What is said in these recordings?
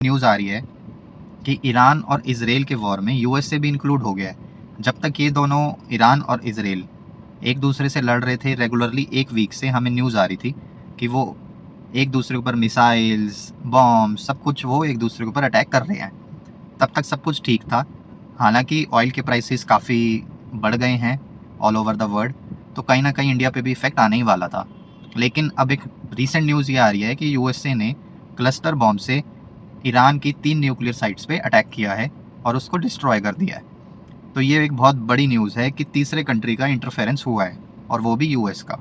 News आ रही है कि ईरान और इजराइल के वॉर में यूएसए भी इंक्लूड हो गया है। जब तक ये दोनों ईरान और इजराइल एक दूसरे से लड़ रहे थे रेगुलरली, एक वीक से हमें न्यूज़ आ रही थी कि वो एक दूसरे के ऊपर मिसाइल्स, बॉम्ब, सब कुछ वो एक दूसरे के ऊपर अटैक कर रहे हैं। तब तक सब कुछ ठीक था। हालांकि ऑयल के प्राइसेस काफ़ी बढ़ गए हैं ऑल ओवर द वर्ल्ड, तो कहीं ना कहीं इंडिया पे भी इफेक्ट आने ही वाला था। लेकिन अब एक रीसेंट न्यूज़ ये आ रही है कि यूएसए ने क्लस्टर बॉम्ब से ईरान की 3 न्यूक्लियर साइट्स पे अटैक किया है और उसको डिस्ट्रॉय कर दिया है। तो ये एक बहुत बड़ी न्यूज़ है कि तीसरे कंट्री का इंटरफेरेंस हुआ है, और वो भी यूएस का।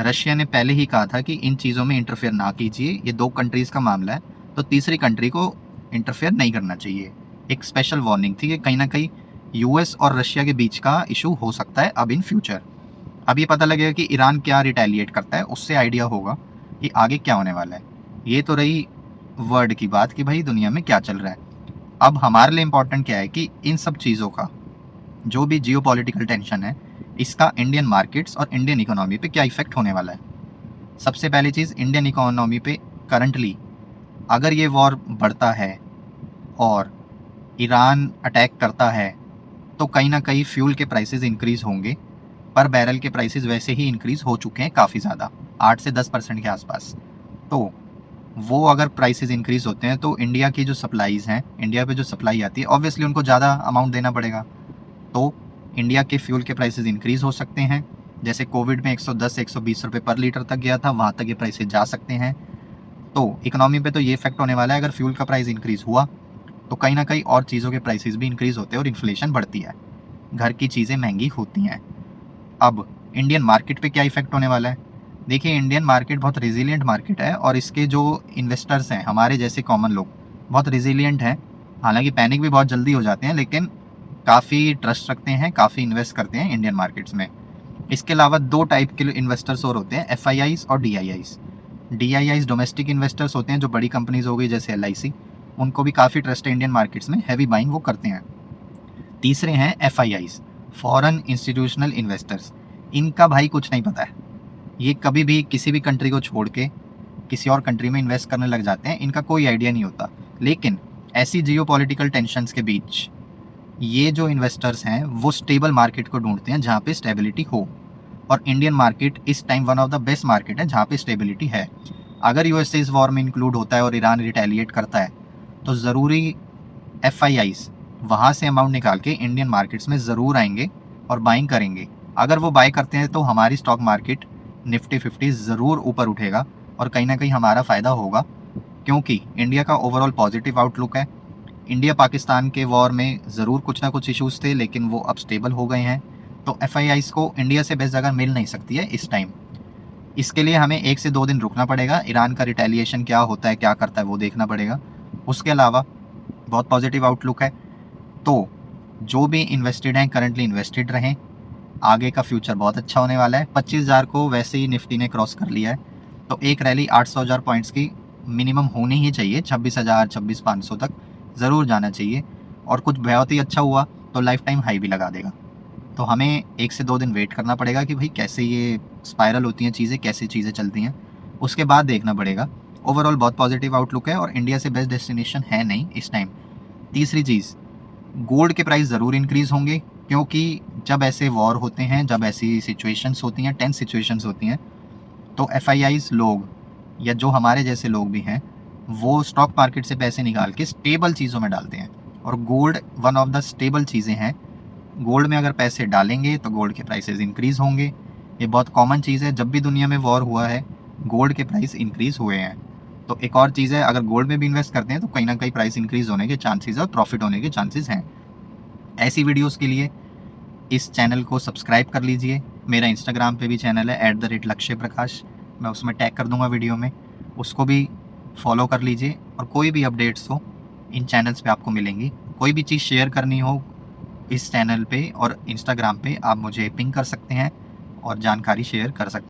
रशिया ने पहले ही कहा था कि इन चीज़ों में इंटरफेयर ना कीजिए, ये 2 कंट्रीज़ का मामला है, तो तीसरी कंट्री को इंटरफेयर नहीं करना चाहिए। एक स्पेशल वार्निंग थी कि कहीं ना कहीं यूएस और रशिया के बीच का इशू हो सकता है अब इन फ्यूचर। अब ये पता लगेगा कि ईरान क्या रिटेलिएट करता है, उससे आइडिया होगा कि आगे क्या होने वाला है। ये तो रही वर्ड की बात कि भाई दुनिया में क्या चल रहा है। अब हमारे लिए इम्पोर्टेंट क्या है कि इन सब चीज़ों का जो भी जियोपॉलिटिकल टेंशन है, इसका इंडियन मार्केट्स और इंडियन इकोनॉमी पे क्या इफेक्ट होने वाला है। सबसे पहली चीज़, इंडियन इकोनॉमी पे करंटली अगर ये वॉर बढ़ता है और ईरान अटैक करता है, तो कहीं ना कहीं फ्यूल के प्राइसेस इंक्रीज़ होंगे। पर बैरल के प्राइसेस वैसे ही इंक्रीज़ हो चुके हैं काफ़ी ज़्यादा, 8 से 10% के आसपास। तो वो अगर प्राइसेस इंक्रीज़ होते हैं तो इंडिया की जो सप्लाईज़ हैं, इंडिया पे जो सप्लाई आती है, ऑब्वियसली उनको ज़्यादा अमाउंट देना पड़ेगा। तो इंडिया के फ्यूल के प्राइसेस इंक्रीज़ हो सकते हैं। जैसे कोविड में 110 से 120 रुपये पर लीटर तक गया था, वहाँ तक ये प्राइसेस जा सकते हैं। तो इकोनॉमी पे तो ये इफेक्ट होने वाला है। अगर फ्यूल का प्राइस इंक्रीज़ हुआ तो कहीं ना कहीं और चीज़ों के प्राइसेस भी इंक्रीज़ होते हैं और इन्फ्लेशन बढ़ती है, घर की चीज़ें महंगी होती हैं। अब इंडियन मार्केट पे क्या इफेक्ट होने वाला है? देखिए, इंडियन मार्केट बहुत रिजिलियंट मार्केट है और इसके जो इन्वेस्टर्स हैं, हमारे जैसे कॉमन लोग, बहुत रिजिलियंट हैं। हालांकि पैनिक भी बहुत जल्दी हो जाते हैं, लेकिन काफ़ी ट्रस्ट रखते हैं, काफ़ी इन्वेस्ट करते हैं इंडियन मार्केट्स में। इसके अलावा 2 टाइप के इन्वेस्टर्स और होते हैं, एफआईआईज और डीआईआईज। डीआईआईज डोमेस्टिक इन्वेस्टर्स होते हैं, जो बड़ी कंपनीज हो गई जैसे एलआईसी, उनको भी काफ़ी ट्रस्ट है इंडियन मार्केट्स में, हैवी बाइंग वो करते हैं। तीसरे हैं एफआईआईज, फॉरेन इंस्टीट्यूशनल इन्वेस्टर्स। इनका भाई कुछ नहीं पता है, ये कभी भी किसी भी कंट्री को छोड़ के किसी और कंट्री में इन्वेस्ट करने लग जाते हैं, इनका कोई आइडिया नहीं होता। लेकिन ऐसी जियोपॉलिटिकल टेंशन्स के बीच ये जो इन्वेस्टर्स हैं वो स्टेबल मार्केट को ढूंढते हैं जहाँ पे स्टेबिलिटी हो, और इंडियन मार्केट इस time one of the best market है जहाँ पे स्टेबिलिटी है। अगर यूएसए इस वॉर में इंक्लूड होता है और ईरान रिटेलिएट करता है, तो ज़रूरी एफआईआईज वहाँ से अमाउंट निकाल के इंडियन मार्केट्स में ज़रूर आएंगे और बाइंग करेंगे। अगर वो बाय करते हैं तो हमारी स्टॉक मार्केट निफ्टी 50 ज़रूर ऊपर उठेगा और कहीं ना कहीं हमारा फ़ायदा होगा, क्योंकि इंडिया का ओवरऑल पॉजिटिव आउटलुक है। इंडिया पाकिस्तान के वॉर में ज़रूर कुछ ना कुछ इश्यूज़ थे, लेकिन वो अब स्टेबल हो गए हैं। तो एफआईआईज को इंडिया से बेस्ट जगह मिल नहीं सकती है इस टाइम। इसके लिए हमें 1 से 2 दिन रुकना पड़ेगा, ईरान का रिटेलिएशन क्या होता है, क्या करता है, वो देखना पड़ेगा। उसके अलावा बहुत पॉजिटिव आउटलुक है। तो जो भी इन्वेस्टेड हैं करंटली इन्वेस्टेड रहें, आगे का फ्यूचर बहुत अच्छा होने वाला है। 25,000 को वैसे ही निफ्टी ने क्रॉस कर लिया है, तो एक रैली 800,000 पॉइंट्स की मिनिमम होनी ही चाहिए। 26,000, 26,500 तक ज़रूर जाना चाहिए, और कुछ बहुत ही अच्छा हुआ तो लाइफ टाइम हाई भी लगा देगा। तो हमें 1 से 2 दिन वेट करना पड़ेगा कि भाई कैसे ये स्पाइरल होती हैं चीज़ें, कैसे चीज़ें चलती हैं, उसके बाद देखना पड़ेगा। ओवरऑल बहुत पॉजिटिव आउटलुक है और इंडिया से बेस्ट डेस्टिनेशन है नहीं इस टाइम। तीसरी चीज़, गोल्ड के प्राइस ज़रूर इंक्रीज़ होंगे, क्योंकि जब ऐसे वॉर होते हैं, जब ऐसी सिचुएशंस होती हैं, टेंस सिचुएशंस होती हैं, तो एफआईआईज लोग या जो हमारे जैसे लोग भी हैं, वो स्टॉक मार्केट से पैसे निकाल के स्टेबल चीज़ों में डालते हैं, और gold one of the stable चीज़ें हैं। गोल्ड में अगर पैसे डालेंगे तो गोल्ड के प्राइसेस इंक्रीज़ होंगे। ये बहुत कॉमन चीज़ है, जब भी दुनिया में वॉर हुआ है गोल्ड के प्राइस इंक्रीज़ हुए हैं। तो एक और चीज़ है, अगर गोल्ड में भी इन्वेस्ट करते हैं तो कहीं ना कहीं प्राइस इंक्रीज़ होने के चांसेस है और प्रॉफिट होने के चांसेस हैं। ऐसी वीडियोस के लिए इस चैनल को सब्सक्राइब कर लीजिए। मेरा इंस्टाग्राम पे भी चैनल है @लक्ष्य प्रकाश, मैं उसमें टैग कर दूंगा वीडियो में, उसको भी फॉलो कर लीजिए। और कोई भी अपडेट्स हो इन चैनल्स पे आपको मिलेंगी। कोई भी चीज़ शेयर करनी हो इस चैनल पे और इंस्टाग्राम पे आप मुझे पिंग कर सकते हैं और जानकारी शेयर कर सकते हैं।